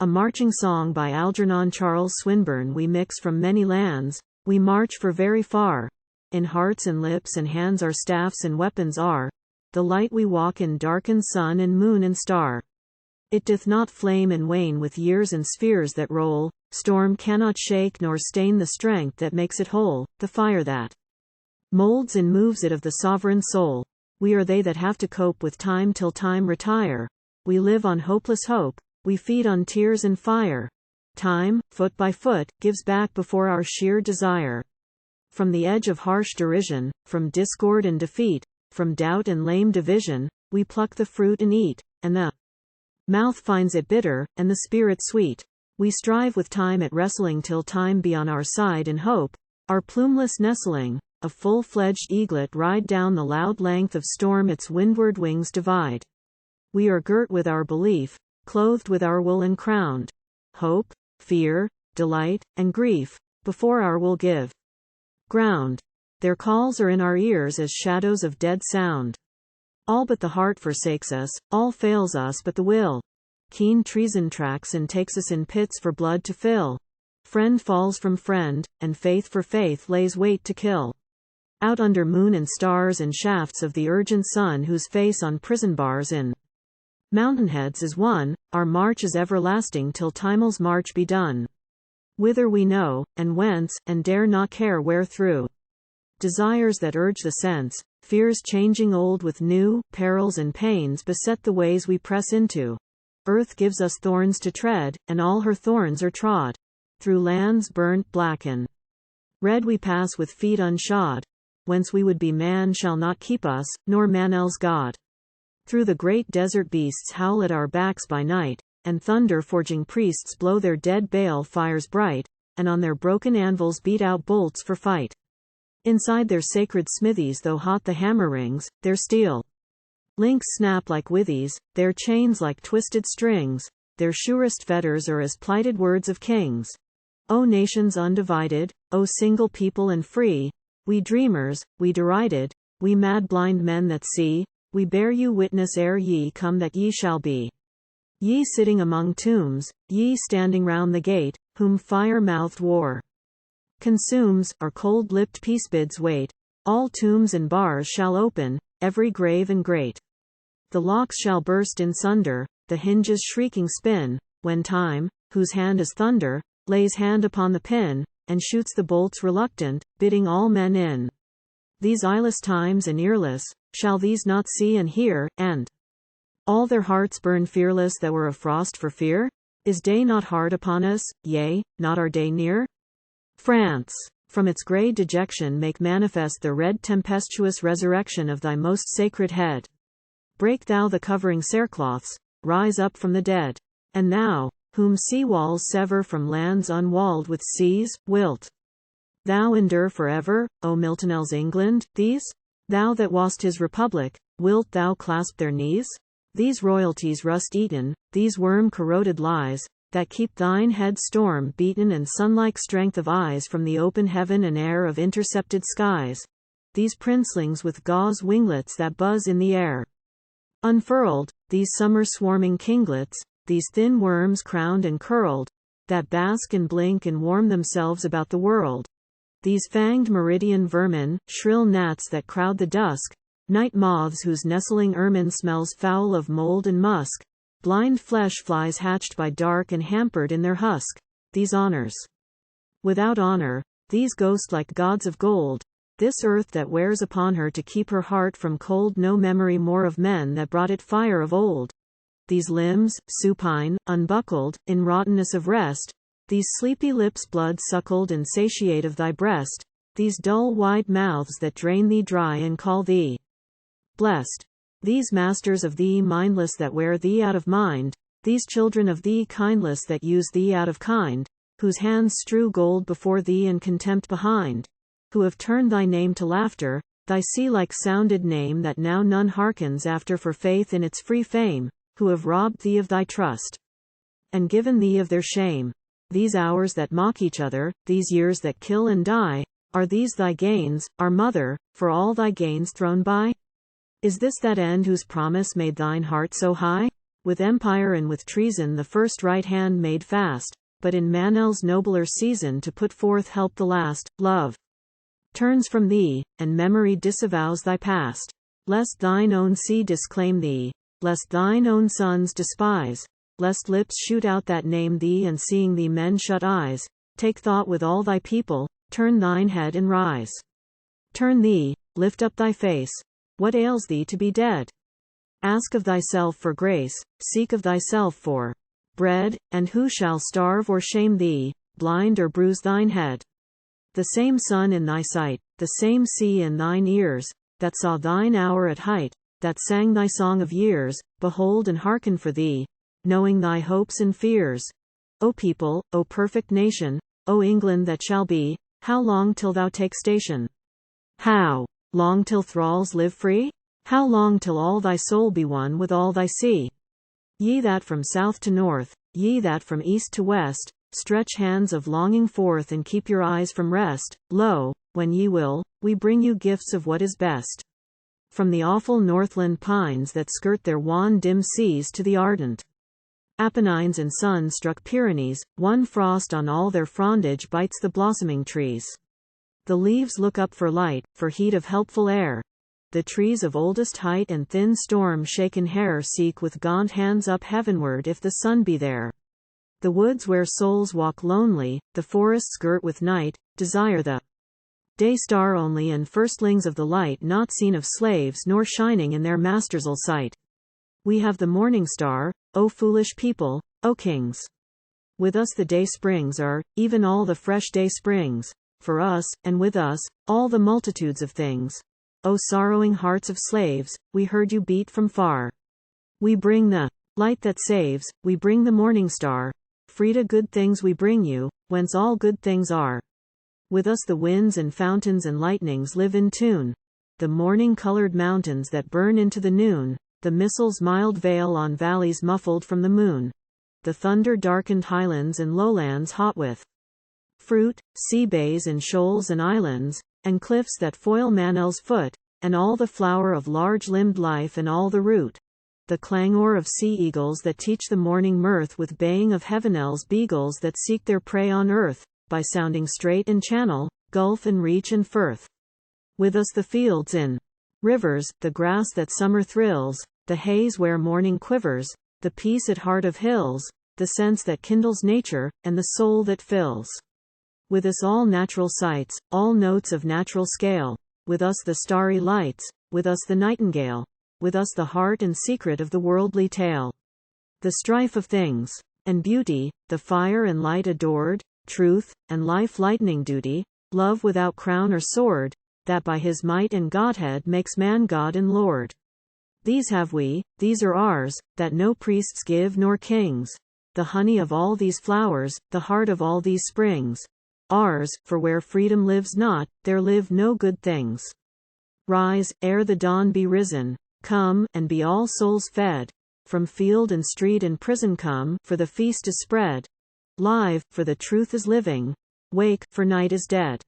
A marching song by Algernon. Charles Swinburne. We mix from many lands, we march for very far. In hearts and lips and hands our staffs and weapons are. The light we walk in darkens sun and moon and star. It doth not flame and wane with years and spheres that roll. Storm cannot shake nor stain the strength that makes it whole. The fire that moulds and moves it of the sovereign soul. We are they that have to cope with time till time retire. We live on hopeless hope, we feed on tears and fire. Time, foot by foot, gives back before our sheer desire. From the edge of harsh derision, from discord and defeat, from doubt and lame division, we pluck the fruit and eat, and the mouth finds it bitter, and the spirit sweet. We strive with time at wrestling till time be on our side and hope, our plumeless nestling, a full-fledged eaglet ride down the loud length of storm its windward wings divide. We are girt with our belief, clothed with our will and crowned. Hope, fear, delight, and grief, before our will give ground. Their calls are in our ears as shadows of dead sound. All but the heart forsakes us, all fails us but the will. Keen treason tracks and takes us in pits for blood to fill. Friend falls from friend, and faith for faith lays wait to kill. Out under moon and stars and shafts of the urgent sun whose face on prison bars in mountainheads is one, our march is everlasting till time'll march be done. Whither we know, and whence, and dare not care where through. Desires that urge the sense, fears changing old with new, perils and pains beset the ways we press into. Earth gives us thorns to tread, and all her thorns are trod. Through lands burnt, black and red we pass with feet unshod. Whence we would be man shall not keep us, nor man else God. Through the great desert beasts howl at our backs by night, and thunder-forging priests blow their dead bale fires bright, and on their broken anvils beat out bolts for fight. Inside their sacred smithies though hot the hammer rings, their steel links snap like withies, their chains like twisted strings, their surest fetters are as plighted words of kings. O nations undivided, O single people and free, we dreamers, we derided, we mad blind men that see, we bear you witness ere ye come that ye shall be. Ye sitting among tombs, ye standing round the gate, whom fire-mouthed war consumes, our cold-lipped peace bids wait. All tombs and bars shall open, every grave and grate. The locks shall burst in sunder, the hinges shrieking spin, when time, whose hand is thunder, lays hand upon the pin, and shoots the bolts reluctant, bidding all men in. These eyeless times and earless, shall these not see and hear, and all their hearts burn fearless that were of frost for fear? Is day not hard upon us, yea, not our day near? France, from its grey dejection make manifest the red tempestuous resurrection of thy most sacred head. Break thou the covering cerecloths, rise up from the dead. And thou, whom sea walls sever from lands unwalled with seas, wilt thou endure forever, O Miltonell's England, these? Thou that wast his republic, wilt thou clasp their knees? These royalties rust-eaten, these worm-corroded lies, that keep thine head storm-beaten and sun-like strength of eyes from the open heaven and air of intercepted skies, these princelings with gauze winglets that buzz in the air unfurled, these summer-swarming kinglets, these thin worms crowned and curled, that bask and blink and warm themselves about the world, these fanged meridian vermin, shrill gnats that crowd the dusk, night moths whose nestling ermine smells foul of mould and musk, blind flesh flies hatched by dark and hampered in their husk, these honors without honor, these ghosts like gods of gold, this earth that wears upon her to keep her heart from cold no memory more of men that brought it fire of old. These limbs, supine, unbuckled, in rottenness of rest, these sleepy lips blood-suckled and satiate of thy breast, these dull wide mouths that drain thee dry and call thee blessed, these masters of thee mindless that wear thee out of mind, these children of thee kindless that use thee out of kind, whose hands strew gold before thee and contempt behind, who have turned thy name to laughter, thy sea-like sounded name that now none hearkens after for faith in its free fame, who have robbed thee of thy trust, and given thee of their shame. These hours that mock each other, these years that kill and die, are these thy gains, our mother, for all thy gains thrown by? Is this that end whose promise made thine heart so high? With empire and with treason the first right hand made fast, but in Manel's nobler season to put forth help the last. Love turns from thee, and memory disavows thy past. Lest thine own seed disclaim thee, lest thine own sons despise, lest lips shoot out that name thee and seeing thee men shut eyes. Take thought with all thy people, turn thine head and rise. Turn thee, lift up thy face. What ails thee to be dead? Ask of thyself for grace, seek of thyself for bread, and who shall starve or shame thee, blind or bruise thine head? The same sun in thy sight, the same sea in thine ears, that saw thine hour at height, that sang thy song of years, behold and hearken for thee, knowing thy hopes and fears. O people, O perfect nation, O England that shall be, how long till thou take station? How long till thralls live free? How long till all thy soul be one with all thy sea? Ye that from south to north, ye that from east to west, stretch hands of longing forth and keep your eyes from rest. Lo, when ye will, we bring you gifts of what is best. From the awful northland pines that skirt their wan dim seas to the ardent Apennines and sun-struck Pyrenees, one frost on all their frondage bites the blossoming trees. The leaves look up for light, for heat of helpful air. The trees of oldest height and thin storm-shaken hair seek with gaunt hands up heavenward if the sun be there. The woods where souls walk lonely, the forests girt with night, desire the day star only and firstlings of the light not seen of slaves nor shining in their masters' sight. We have the morning star, O foolish people, O kings. With us the day springs are, even all the fresh day springs, for us, and with us, all the multitudes of things. O sorrowing hearts of slaves, we heard you beat from far. We bring the light that saves, we bring the morning star. Frida, good things we bring you, whence all good things are. With us the winds and fountains and lightnings live in tune. The morning-colored mountains that burn into the noon. The missile's mild veil on valleys muffled from the moon. The thunder-darkened highlands and lowlands hot with fruit, sea bays and shoals and islands, and cliffs that foil Manel's foot, and all the flower of large-limbed life and all the root. The clangor of sea eagles that teach the morning mirth with baying of heavenel's beagles that seek their prey on earth, by sounding strait and channel, gulf and reach and firth. With us the fields in rivers, the grass that summer thrills, the haze where morning quivers, the peace at heart of hills, the sense that kindles nature, and the soul that fills. With us all natural sights, all notes of natural scale, with us the starry lights, with us the nightingale, with us the heart and secret of the worldly tale. The strife of things, and beauty, the fire and light adored, truth, and life-lightening duty, love without crown or sword, that by his might and Godhead makes man God and Lord. These have we, these are ours, that no priests give nor kings. The honey of all these flowers, the heart of all these springs. Ours, for where freedom lives not, there live no good things. Rise, ere the dawn be risen. Come, and be all souls fed. From field and street and prison come, for the feast is spread. Live, for the truth is living. Wake, for night is dead.